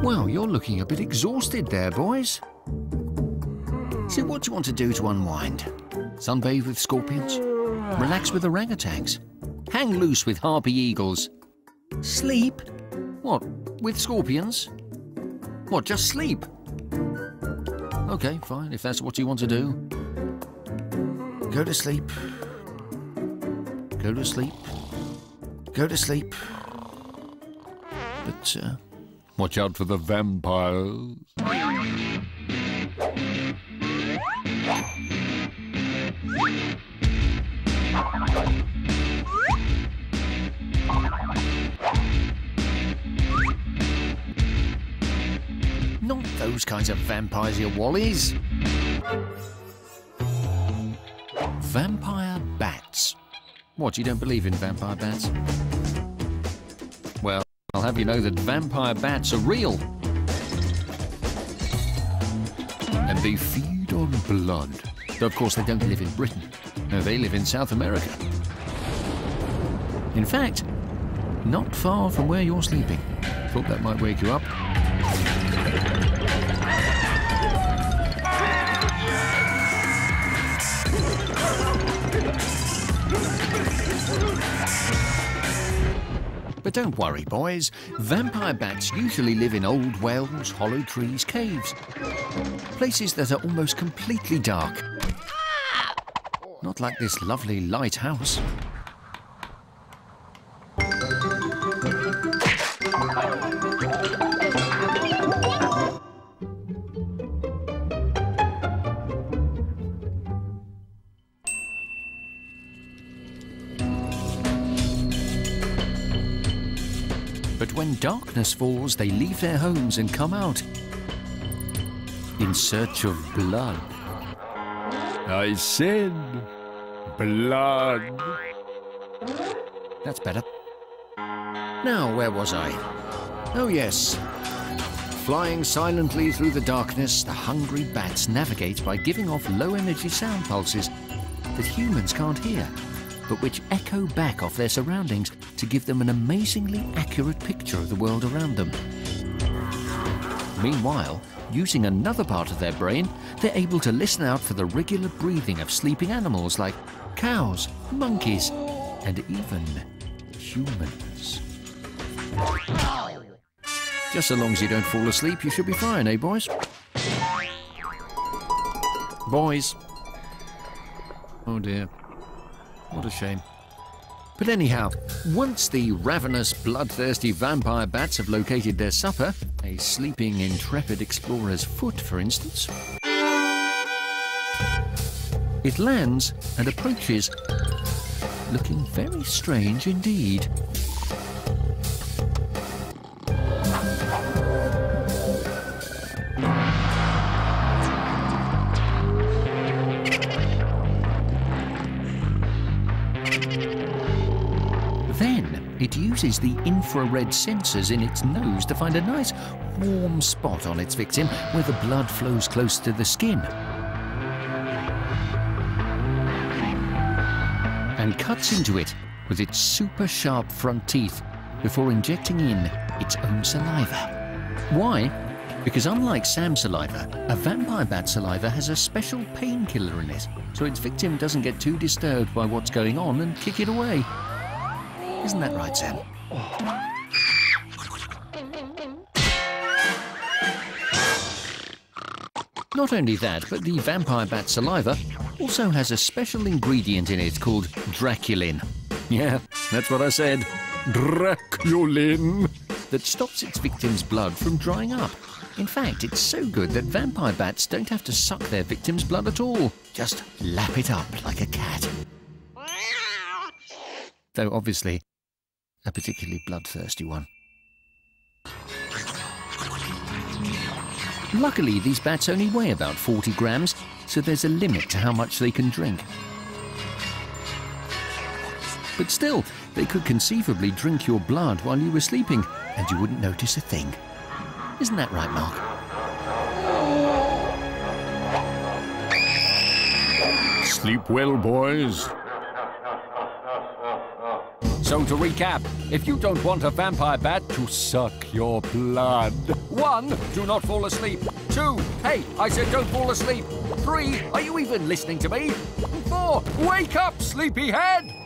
Well, you're looking a bit exhausted there, boys. So what do you want to do to unwind? Sunbathe with scorpions? Relax with orangutans? Hang loose with harpy eagles? Sleep? What, with scorpions? What, just sleep? Okay, fine, if that's what you want to do. Go to sleep. Go to sleep. Go to sleep. But, watch out for the vampires. Not those kinds of vampires, you wallies. Vampire bats. What, you don't believe in vampire bats? Well, I'll have you know that vampire bats are real. And they feed on blood. Though, of course, they don't live in Britain. No, they live in South America. In fact, not far from where you're sleeping. Thought that might wake you up. But don't worry, boys. Vampire bats usually live in old wells, hollow trees, caves. Places that are almost completely dark. Not like this lovely lighthouse. But when darkness falls, they leave their homes and come out in search of blood. I said blood. That's better. Now, where was I? Oh, yes. Flying silently through the darkness, the hungry bats navigate by giving off low-energy sound pulses that humans can't hear, but which echo back off their surroundings to give them an amazingly accurate picture of the world around them. Meanwhile, using another part of their brain, they're able to listen out for the regular breathing of sleeping animals like cows, monkeys, and even humans. Just so long as you don't fall asleep, you should be fine, eh, boys? Boys. Oh dear. What a shame. But anyhow, once the ravenous, bloodthirsty vampire bats have located their supper, a sleeping, intrepid explorer's foot, for instance, it lands and approaches, looking very strange indeed. It uses the infrared sensors in its nose to find a nice warm spot on its victim where the blood flows close to the skin. And cuts into it with its super sharp front teeth before injecting in its own saliva. Why? Because unlike Sam's saliva, a vampire bat saliva has a special painkiller in it, so its victim doesn't get too disturbed by what's going on and kick it away. Isn't that right, Sam? Not only that, but the vampire bat saliva also has a special ingredient in it called draculin. Yeah, that's what I said. Draculin. That stops its victim's blood from drying up. In fact, it's so good that vampire bats don't have to suck their victim's blood at all. Just lap it up like a cat. Though obviously, a particularly bloodthirsty one. Luckily, these bats only weigh about 40 grams, so there's a limit to how much they can drink. But still, they could conceivably drink your blood while you were sleeping, and you wouldn't notice a thing. Isn't that right, Mark? Sleep well, boys. So to recap, if you don't want a vampire bat to suck your blood. 1, do not fall asleep. 2, hey, I said don't fall asleep. 3, are you even listening to me? 4, wake up, sleepyhead!